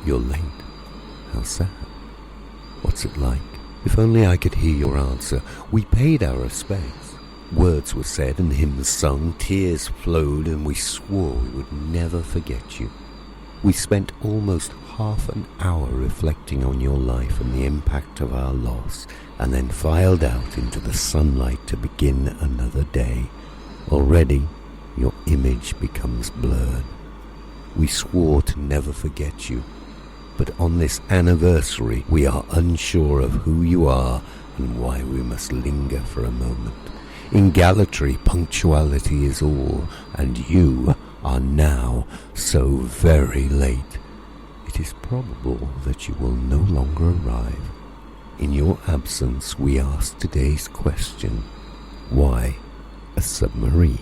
You're late. How sad. What's it like? If only I could hear your answer. We paid our respects. Words were said and hymns sung, tears flowed, and we swore we would never forget you. We spent almost half an hour reflecting on your life and the impact of our loss, and then filed out into the sunlight to begin another day. Already, your image becomes blurred. We swore to never forget you, but on this anniversary we are unsure of who you are and why we must linger for a moment. In Gallatry, punctuality is all, and you are now so very late. It is probable that you will no longer arrive. In your absence, we ask today's question: why a submarine?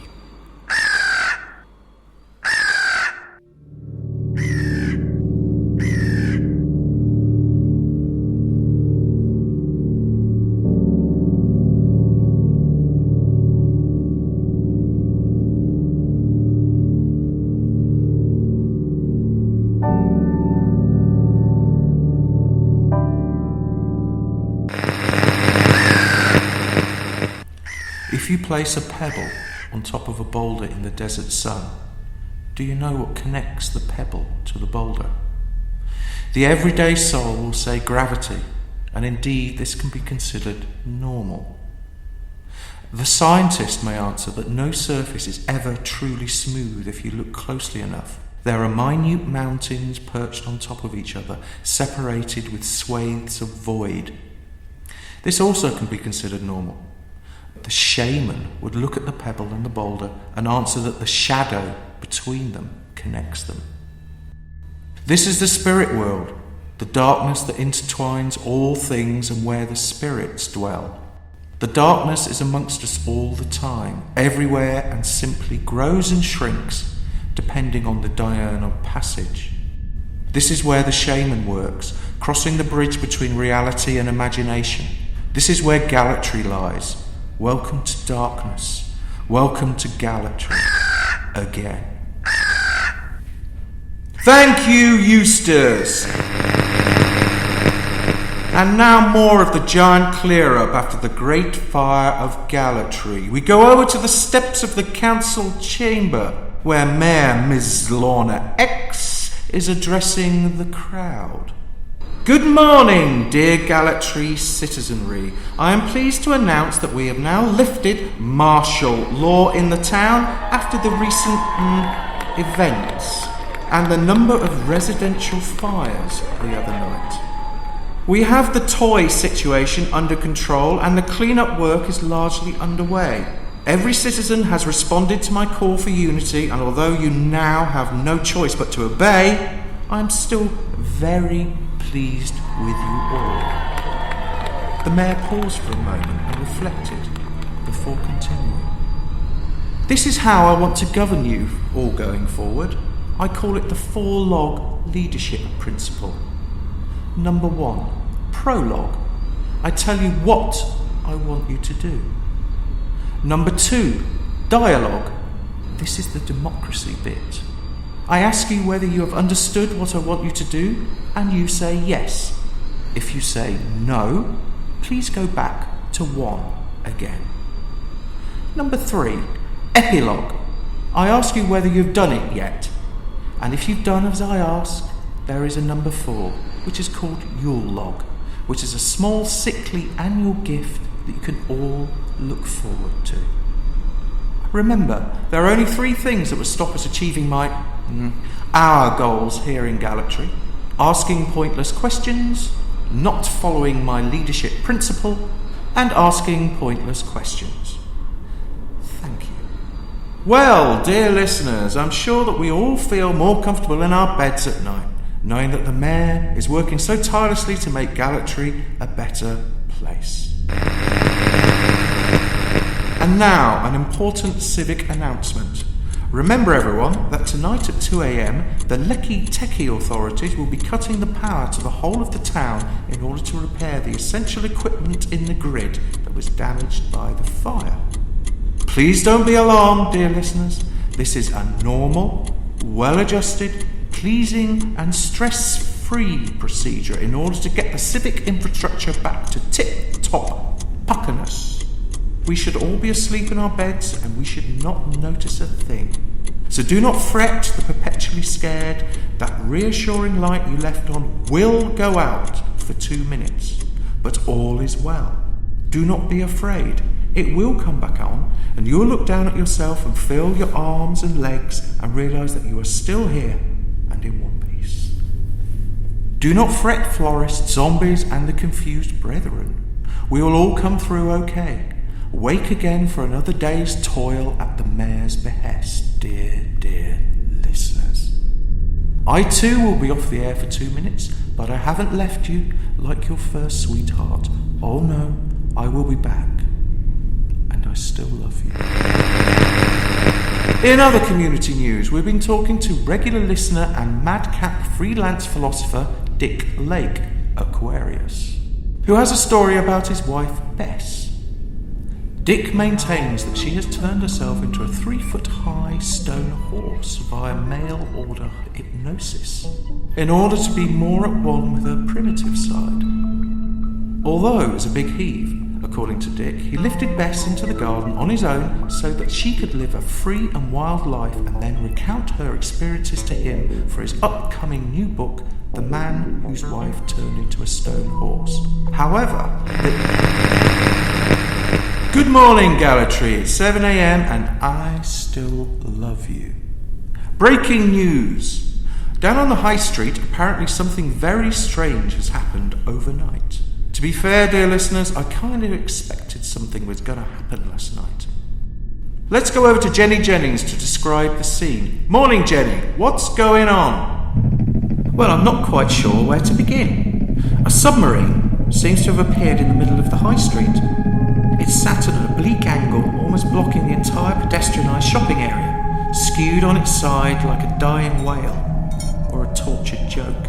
If you place a pebble on top of a boulder in the desert sun, do you know what connects the pebble to the boulder? The everyday soul will say gravity, and indeed this can be considered normal. The scientist may answer that no surface is ever truly smooth if you look closely enough. There are minute mountains perched on top of each other, separated with swathes of void. This also can be considered normal. The shaman would look at the pebble and the boulder and answer that the shadow between them connects them. This is the spirit world, the darkness that intertwines all things and where the spirits dwell. The darkness is amongst us all the time, everywhere, and simply grows and shrinks depending on the diurnal passage. This is where the shaman works, crossing the bridge between reality and imagination. This is where Gallatry lies. Welcome to darkness. Welcome to Gallatry. Again. Thank you, Eustace! And now more of the giant clear-up after the great fire of Gallatry. We go over to the steps of the council chamber, where Mayor Ms. Lorna X is addressing the crowd. Good morning, dear Gallatry citizenry. I am pleased to announce that we have now lifted martial law in the town after the recent events and the number of residential fires the other night. We have the toy situation under control and the clean-up work is largely underway. Every citizen has responded to my call for unity, and although you now have no choice but to obey, I am still very pleased with you all. The mayor paused for a moment and reflected before continuing. This is how I want to govern you all going forward. I call it the 4-log leadership principle. Number 1, prologue. I tell you what I want you to do. Number 2, dialogue. This is the democracy bit. I ask you whether you have understood what I want you to do, and you say yes. If you say no, please go back to 1 again. Number 3, epilogue. I ask you whether you've done it yet, and if you've done as I ask, there is a number 4, which is called Yule log, which is a small sickly annual gift that you can all look forward to. Remember, there are only 3 things that would stop us achieving our goals here in Gallatry: asking pointless questions, not following my leadership principle, and asking pointless questions. Thank you. Well, dear listeners, I'm sure that we all feel more comfortable in our beds at night, knowing that the mayor is working so tirelessly to make Gallatry a better place. And now, an important civic announcement. Remember everyone that tonight at 2 a.m, the Lecky Techie authorities will be cutting the power to the whole of the town in order to repair the essential equipment in the grid that was damaged by the fire. Please don't be alarmed, dear listeners. This is a normal, well-adjusted, pleasing and stress-free free procedure in order to get the civic infrastructure back to tip-top puckerness. We should all be asleep in our beds and we should not notice a thing. So do not fret, the perpetually scared. That reassuring light you left on will go out for 2 minutes, but all is well. Do not be afraid. It will come back on, and you'll look down at yourself and feel your arms and legs and realise that you are still here and in one piece. Do not fret, florists, zombies, and the confused brethren. We will all come through okay. Wake again for another day's toil at the mayor's behest, dear listeners. I too will be off the air for 2 minutes, but I haven't left you like your first sweetheart. Oh no, I will be back. And I still love you. In other community news, we've been talking to regular listener and madcap freelance philosopher Dick Lake, Aquarius, who has a story about his wife Bess. Dick maintains that she has turned herself into a 3-foot-high stone horse via mail-order hypnosis in order to be more at one with her primitive side. Although it was a big heave, according to Dick, he lifted Bess into the garden on his own so that she could live a free and wild life and then recount her experiences to him for his upcoming new book, The Man Whose Wife Turned into a Stone Horse. However, Good morning, Gallatry. It's 7 a.m. and I still love you. Breaking news. Down on the high street, apparently something very strange has happened overnight. To be fair, dear listeners, I kind of expected something was going to happen last night. Let's go over to Jenny Jennings to describe the scene. Morning, Jenny. What's going on? Well, I'm not quite sure where to begin. A submarine seems to have appeared in the middle of the high street. It's sat at a bleak angle, almost blocking the entire pedestrianised shopping area, skewed on its side like a dying whale or a tortured joke.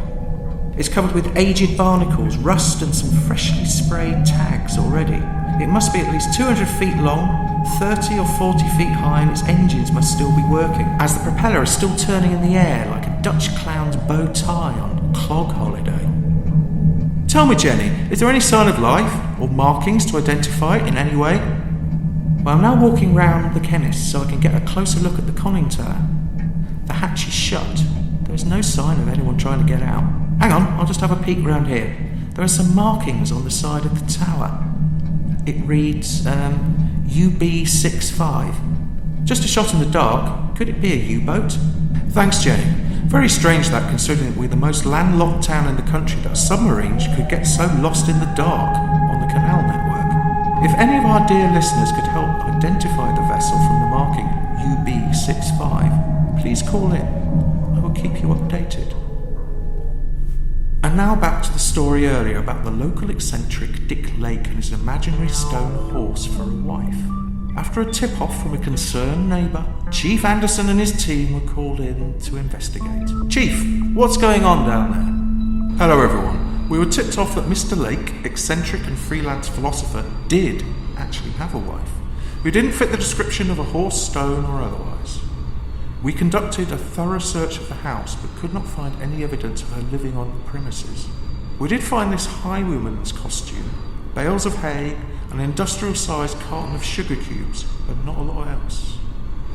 It's covered with aged barnacles, rust and some freshly sprayed tags already. It must be at least 200 feet long, 30 or 40 feet high, and its engines must still be working, as the propeller is still turning in the air like a Dutch clown's bow tie on clog holiday. Tell me, Jenny, is there any sign of life or markings to identify it in any way? Well, I'm now walking round the chemist so I can get a closer look at the conning tower. The hatch is shut. There's no sign of anyone trying to get out. Hang on, I'll just have a peek round here. There are some markings on the side of the tower. It reads, UB65. Just a shot in the dark. Could it be a U-boat? Thanks, Jenny. Very strange that, considering that we're the most landlocked town in the country, that a submarine could get so lost in the dark on the canal network. If any of our dear listeners could help identify the vessel from the marking UB65, please call in. I will keep you updated. And now back to the story earlier about the local eccentric Dick Lake and his imaginary stone horse for a wife. After a tip-off from a concerned neighbour, Chief Anderson and his team were called in to investigate. Chief, what's going on down there? Hello everyone. We were tipped off that Mr. Lake, eccentric and freelance philosopher, did actually have a wife, who didn't fit the description of a horse, stone or otherwise. We conducted a thorough search of the house but could not find any evidence of her living on the premises. We did find this highwayman's costume, bales of hay, an industrial-sized carton of sugar cubes, but not a lot else.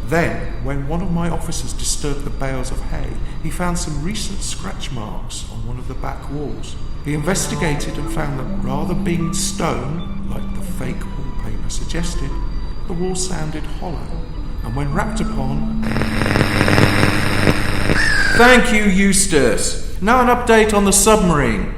Then, when one of my officers disturbed the bales of hay, he found some recent scratch marks on one of the back walls. He investigated and found that rather being stone, like the fake wallpaper suggested, the wall sounded hollow, and when rapped upon... Thank you, Eustace. Now an update on the submarine.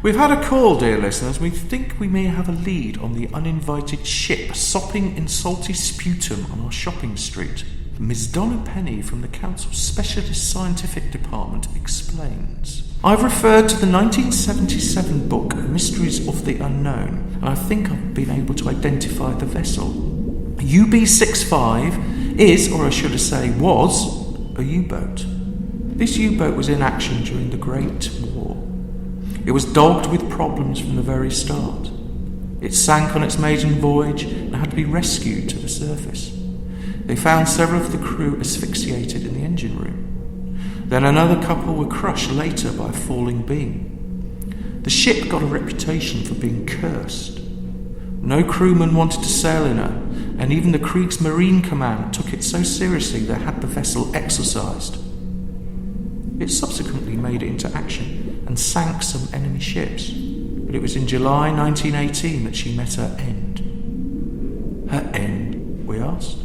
We've had a call, dear listeners. We think we may have a lead on the uninvited ship sopping in salty sputum on our shopping street. Ms. Donna Penny from the Council's Specialist Scientific Department explains. I've referred to the 1977 book Mysteries of the Unknown, and I think I've been able to identify the vessel. UB65 is, or I should say was, a U-boat. This U-boat was in action during the Great War. It was dogged with problems from the very start. It sank on its maiden voyage and had to be rescued to the surface. They found several of the crew asphyxiated in the engine room. Then another couple were crushed later by a falling beam. The ship got a reputation for being cursed. No crewman wanted to sail in her, and even the Kriegsmarine Command took it so seriously they had the vessel exorcised. It subsequently made it into action and sank some enemy ships, but it was in July 1918 that she met her end. Her end, we asked.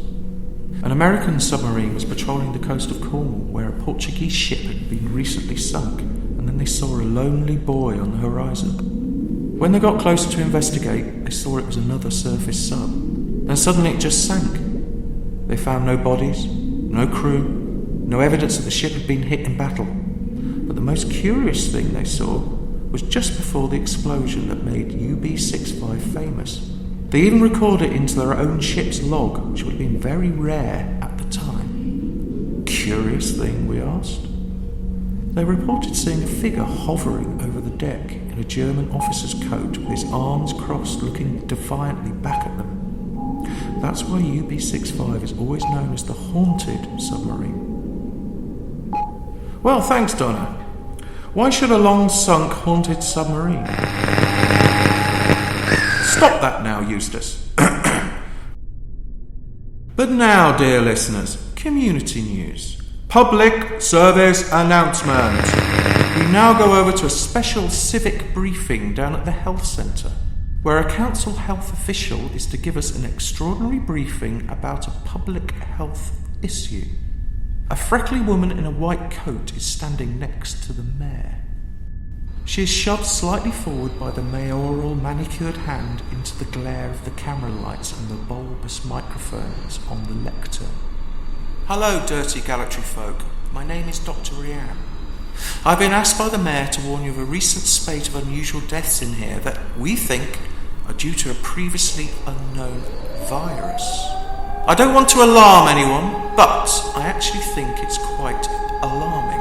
An American submarine was patrolling the coast of Cornwall where a Portuguese ship had been recently sunk, and then they saw a lonely boy on the horizon. When they got closer to investigate, they saw it was another surface sub. Then suddenly it just sank. They found no bodies, no crew, no evidence that the ship had been hit in battle. But the most curious thing they saw was just before the explosion that made UB-65 famous. They even recorded it into their own ship's log, which would have been very rare at the time. Curious thing, we asked. They reported seeing a figure hovering over the deck in a German officer's coat with his arms crossed, looking defiantly back at them. That's why UB-65 is always known as the haunted submarine. Well, thanks, Donna. Why should a long-sunk haunted submarine? Stop that now, Eustace. But now, dear listeners, community news. Public service announcement. We now go over to a special civic briefing down at the health centre, where a council health official is to give us an extraordinary briefing about a public health issue. A freckly woman in a white coat is standing next to the mayor. She is shoved slightly forward by the mayoral manicured hand into the glare of the camera lights and the bulbous microphones on the lectern. Hello, dirty Gallatry folk. My name is Dr. Rianne. I've been asked by the mayor to warn you of a recent spate of unusual deaths in here that we think are due to a previously unknown virus. I don't want to alarm anyone, but I actually think it's quite alarming.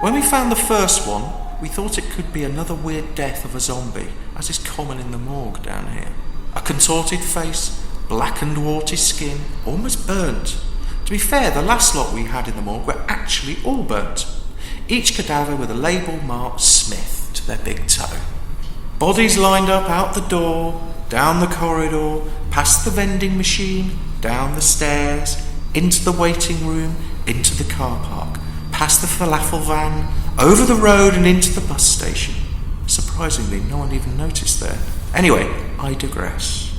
When we found the first one, we thought it could be another weird death of a zombie, as is common in the morgue down here. A contorted face, blackened warty skin, almost burnt. To be fair, the last lot we had in the morgue were actually all burnt. Each cadaver with a label marked Smith to their big toe. Bodies lined up out the door, down the corridor, past the vending machine, down the stairs, into the waiting room, into the car park, past the falafel van, over the road and into the bus station. Surprisingly, no one even noticed there. Anyway, I digress.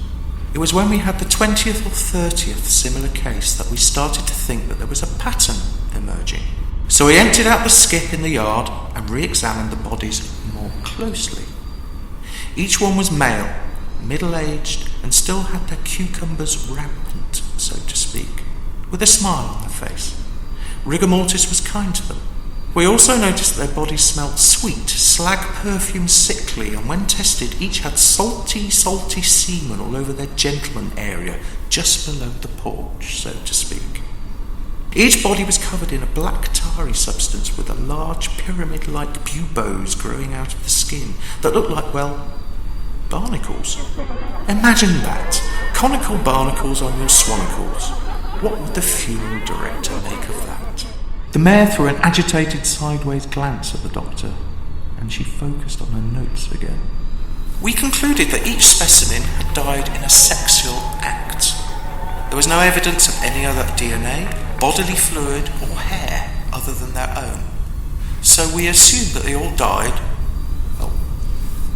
It was when we had the 20th or 30th similar case that we started to think that there was a pattern emerging. So we emptied out the skip in the yard and re-examined the bodies more closely. Each one was male, middle-aged, and still had their cucumbers rampant, so to speak, with a smile on their face. Rigor mortis was kind to them. We also noticed that their bodies smelt sweet, slag-perfumed sickly, and when tested, each had salty semen all over their gentleman area, just below the porch, so to speak. Each body was covered in a black tarry substance with a large pyramid-like buboes growing out of the skin that looked like, well, barnacles. Imagine that. Conical barnacles on your swanicles. What would the funeral director make of that? The mayor threw an agitated sideways glance at the doctor, and she focused on her notes again. We concluded that each specimen had died in a sexual act. There was no evidence of any other DNA, bodily fluid, or hair other than their own. So we assumed that they all died, well,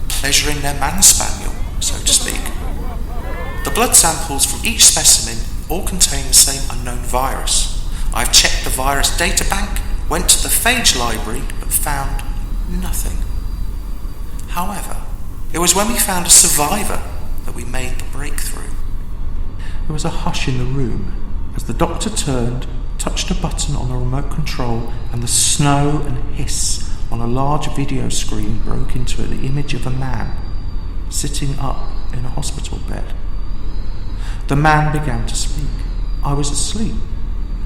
pleasuring their man spaniel, so to speak. The blood samples from each specimen all contain the same unknown virus. I've checked the virus databank, went to the phage library, but found nothing. However, it was when we found a survivor that we made the breakthrough. There was a hush in the room as the doctor turned, touched a button on the remote control, and the snow and hiss on a large video screen broke into the image of a man sitting up in a hospital bed. The man began to speak. I was asleep.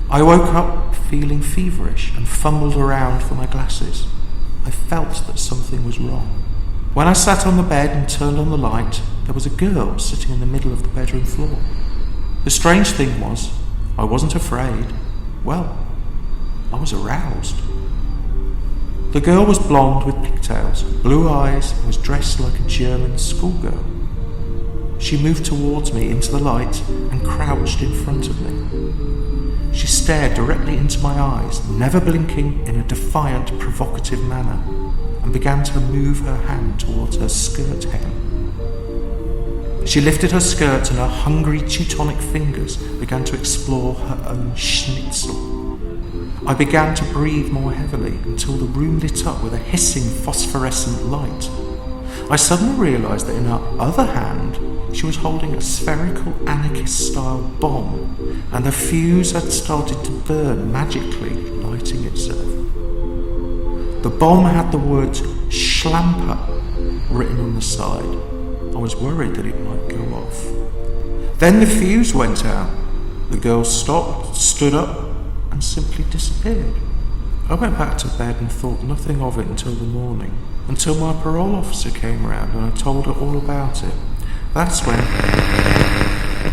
I woke up feeling feverish and fumbled around for my glasses. I felt that something was wrong. When I sat on the bed and turned on the light, there was a girl sitting in the middle of the bedroom floor. The strange thing was, I wasn't afraid. Well, I was aroused. The girl was blonde with pigtails, blue eyes, and was dressed like a German schoolgirl. She moved towards me into the light and crouched in front of me. She stared directly into my eyes, never blinking, in a defiant, provocative manner, and began to move her hand towards her skirt hem. She lifted her skirt and her hungry Teutonic fingers began to explore her own schnitzel. I began to breathe more heavily until the room lit up with a hissing phosphorescent light. I suddenly realised that in her other hand she was holding a spherical anarchist-style bomb, and the fuse had started to burn magically, lighting itself. The bomb had the words Schlamper written on the side. I was worried that it might go off. Then the fuse went out. The girl stopped, stood up, and simply disappeared. I went back to bed and thought nothing of it until the morning, until my parole officer came round and I told her all about it. That's when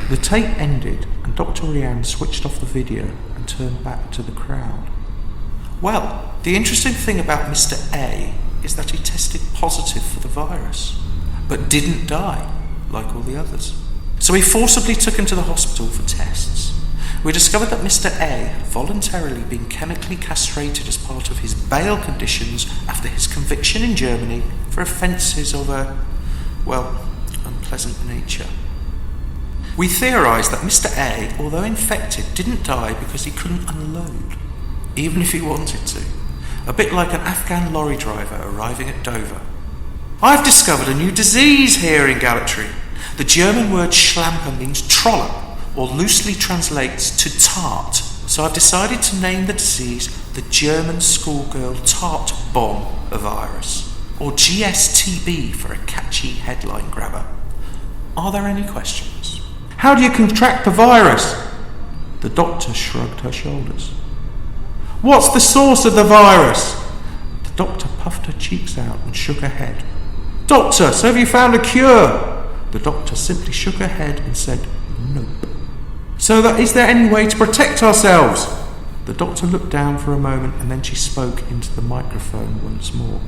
the tape ended and Dr. Rianne switched off the video and turned back to the crowd. Well, the interesting thing about Mr. A is that he tested positive for the virus, but didn't die, like all the others. So we forcibly took him to the hospital for tests. We discovered that Mr. A had voluntarily been chemically castrated as part of his bail conditions after his conviction in Germany for offences of a, unpleasant nature. We theorised that Mr. A, although infected, didn't die because he couldn't unload, even if he wanted to. A bit like an Afghan lorry driver arriving at Dover. I've discovered a new disease here in Galatry. The German word Schlamper means trollop, or loosely translates to tart. So I've decided to name the disease the German schoolgirl tart bomb virus, or GSTB for a catchy headline grabber. Are there any questions? How do you contract the virus? The doctor shrugged her shoulders. What's the source of the virus? The doctor puffed her cheeks out and shook her head. Doctor, so have you found a cure? The doctor simply shook her head and said, nope. So is there any way to protect ourselves? The doctor looked down for a moment and then she spoke into the microphone once more.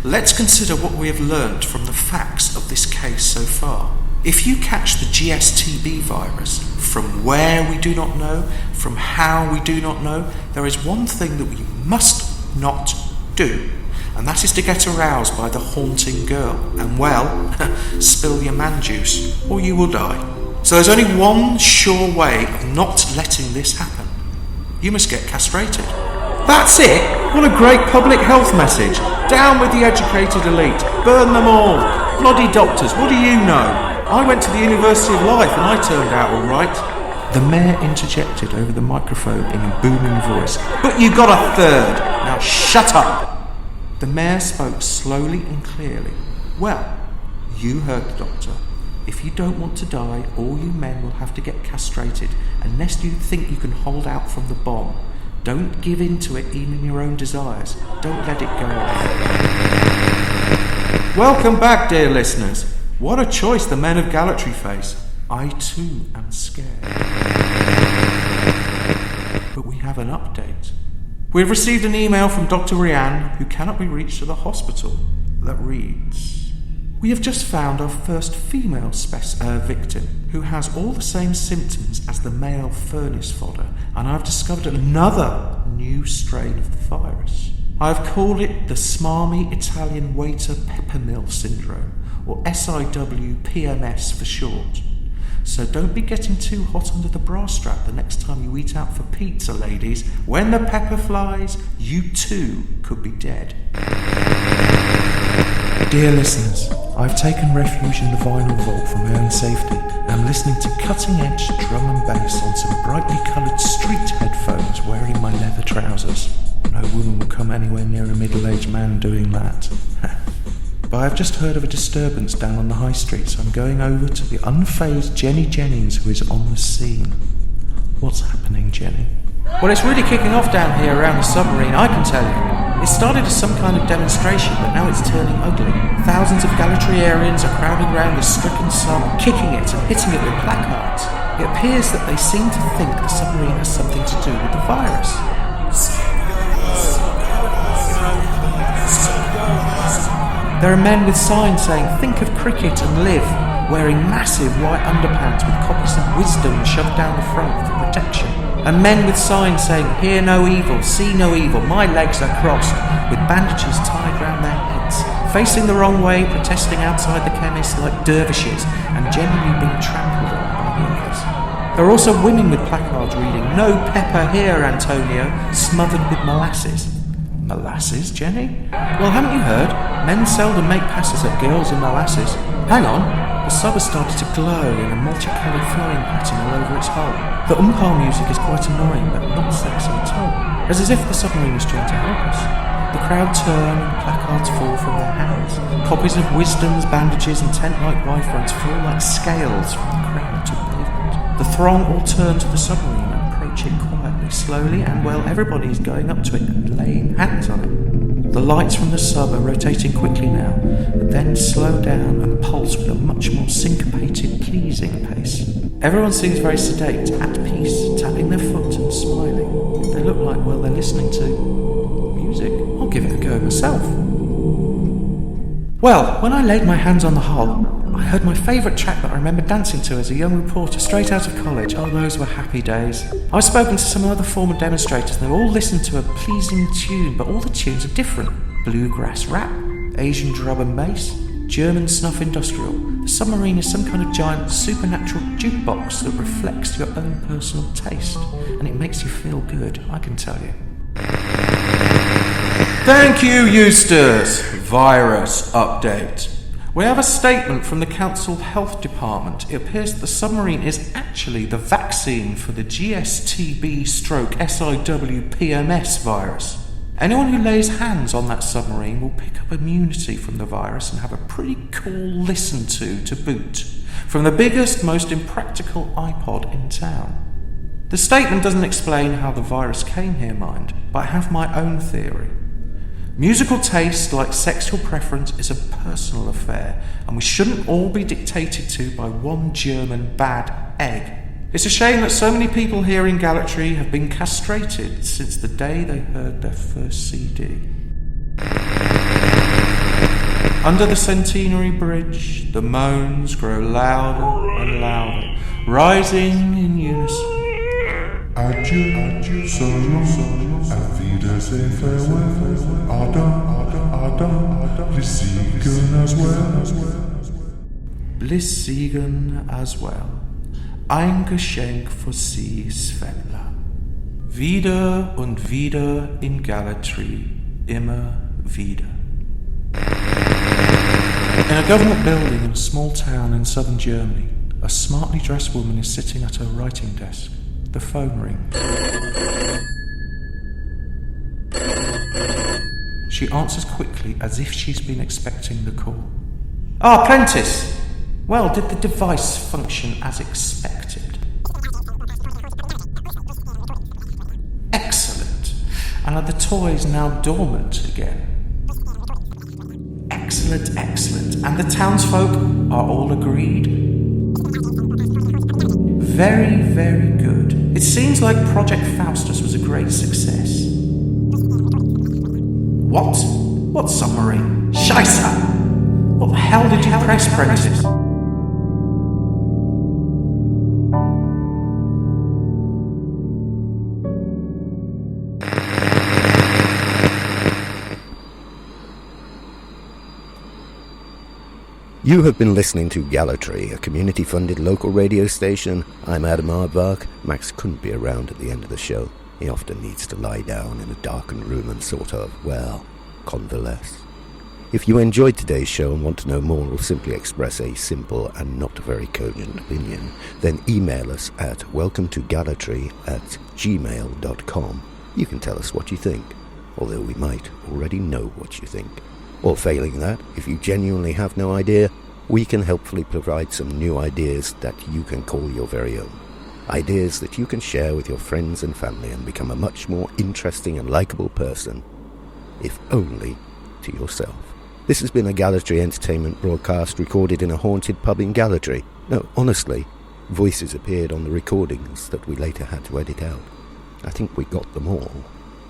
Let's consider what we have learned from the facts of this case so far. If you catch the GSTB virus, from where we do not know, from how we do not know, there is one thing that we must not do, and that is to get aroused by the haunting girl and, spill your man juice, or you will die. So there's only one sure way of not letting this happen. You must get castrated. That's it? What a great public health message. Down with the educated elite. Burn them all. Bloody doctors, what do you know? I went to the University of Life and I turned out all right. The mayor interjected over the microphone in a booming voice. But you got a third. Now shut up. The mayor spoke slowly and clearly. Well, you heard the doctor. If you don't want to die, all you men will have to get castrated, unless you think you can hold out from the bomb. Don't give in to it even in your own desires. Don't let it go off. Welcome back, dear listeners. What a choice the men of Galatry face. I too am scared. But we have an update. We've received an email from Dr. Rianne, who cannot be reached at the hospital, that reads... We have just found our first female victim, who has all the same symptoms as the male furnace fodder, and I've discovered another new strain of the virus. I've called it the smarmy Italian waiter peppermill syndrome, or SIW-PMS for short. So don't be getting too hot under the bra strap the next time you eat out for pizza, ladies. When the pepper flies, you too could be dead. Dear listeners, I've taken refuge in the vinyl vault for my own safety and I'm listening to cutting-edge drum and bass on some brightly coloured street headphones wearing my leather trousers. No woman will come anywhere near a middle-aged man doing that. But I've just heard of a disturbance down on the high street, so I'm going over to the unfazed Jenny Jennings, who is on the scene. What's happening, Jenny? Well, it's really kicking off down here around the Submarine, I can tell you. It started as some kind of demonstration, but now it's turning ugly. Thousands of Galatriarians are crowding round the stricken sub, kicking it and hitting it with placards. It appears that they seem to think the submarine has something to do with the virus. There are men with signs saying, "Think of cricket and live," wearing massive white underpants with copies of wisdom shoved down the front for protection. And men with signs saying, "Hear no evil, see no evil, my legs are crossed," with bandages tied round their heads, facing the wrong way, protesting outside the chemist like dervishes, and generally being trampled on by the others. There are also women with placards reading, "No pepper here, Antonio," smothered with molasses. Molasses, Jenny? Well, haven't you heard? Men seldom make passes at girls in molasses. Hang on, the sub has started to glow in a multicoloured flying pattern all over its hull. The umpire music is quite annoying, but not sexy at all. It's as if the submarine is trying to help us. The crowd turn and placards fall from their hands. Copies of wisdoms, bandages and tent-like wife-runs fall like scales from the crowd to pavement. The throng all turn to the submarine and approach it quietly, slowly, and well, everybody is going up to it and laying hands on it. The lights from the sub are rotating quickly now, but then slow down and pulse with a much more syncopated, pleasing pace. Everyone seems very sedate, at peace, tapping their foot and smiling. They look like, well, they're listening to music. I'll give it a go myself. Well, when I laid my hands on the hull, I heard my favourite track that I remember dancing to as a young reporter straight out of college. Oh, those were happy days. I've spoken to some other former demonstrators and they all listened to a pleasing tune, but all the tunes are different. Bluegrass rap, Asian drum and bass, German snuff industrial. The submarine is some kind of giant supernatural jukebox that reflects your own personal taste, and it makes you feel good, I can tell you. Thank you, Eustace. Virus update. We have a statement from the Council Health Department. It appears that the submarine is actually the vaccine for the GSTB/SIW-PMS virus. Anyone who lays hands on that submarine will pick up immunity from the virus and have a pretty cool listen to boot, from the biggest, most impractical iPod in town. The statement doesn't explain how the virus came here, mind, but I have my own theory. Musical taste, like sexual preference, is a personal affair, and we shouldn't all be dictated to by one German bad egg. It's a shame that so many people here in Gallatry have been castrated since the day they heard their first CD. Under the Centenary Bridge, the moans grow louder and louder, rising in unison. Adieu, adieu, so long, auf Wiedersehen, farewell, Adam, bliss siegen as well. Bliss siegen as well. Ein Geschenk für Sie, Svenla. Wieder und wieder in Gallatry, immer wieder. In a government building in a small town in southern Germany, a smartly dressed woman is sitting at her writing desk. The phone rings. She answers quickly as if she's been expecting the call. Ah, Prentice! Well, did the device function as expected? Excellent. And are the toys now dormant again? Excellent, excellent. And the townsfolk are all agreed? Very, very good. It seems like Project Faustus was a great success. What? What submarine? Scheisse! What the hell did you press, Prentice? You have been listening to Gallatry, a community-funded local radio station. I'm Adam Aardvark. Max couldn't be around at the end of the show. He often needs to lie down in a darkened room and sort of, well, convalesce. If you enjoyed today's show and want to know more or simply express a simple and not very cogent opinion, then email us at welcometogallatry@gmail.com. You can tell us what you think, although we might already know what you think. Or failing that, if you genuinely have no idea, we can helpfully provide some new ideas that you can call your very own. Ideas that you can share with your friends and family and become a much more interesting and likeable person, if only to yourself. This has been a Gallatry Entertainment broadcast recorded in a haunted pub in Gallatry. No, honestly, voices appeared on the recordings that we later had to edit out. I think we got them all,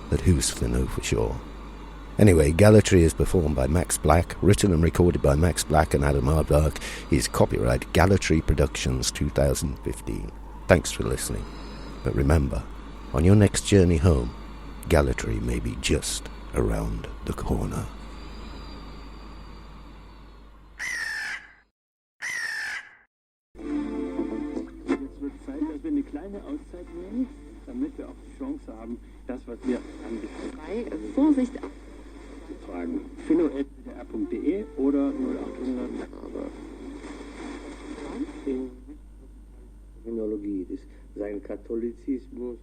but who's to know for sure? Anyway, Gallatry is performed by Max Black, written and recorded by Max Black and Adam Aardvark, is copyright Gallatry Productions 2015. Thanks for listening. But remember, on your next journey home, Gallatry may be just around the corner. Jetzt wird Zeit, dass wir eine kleine Auszeit nehmen, damit wir auch die Chance haben, das, was wir anbieten. Vorsicht! Fragen. philo@r.de oder 0800. Terminologie, das sein Katholizismus.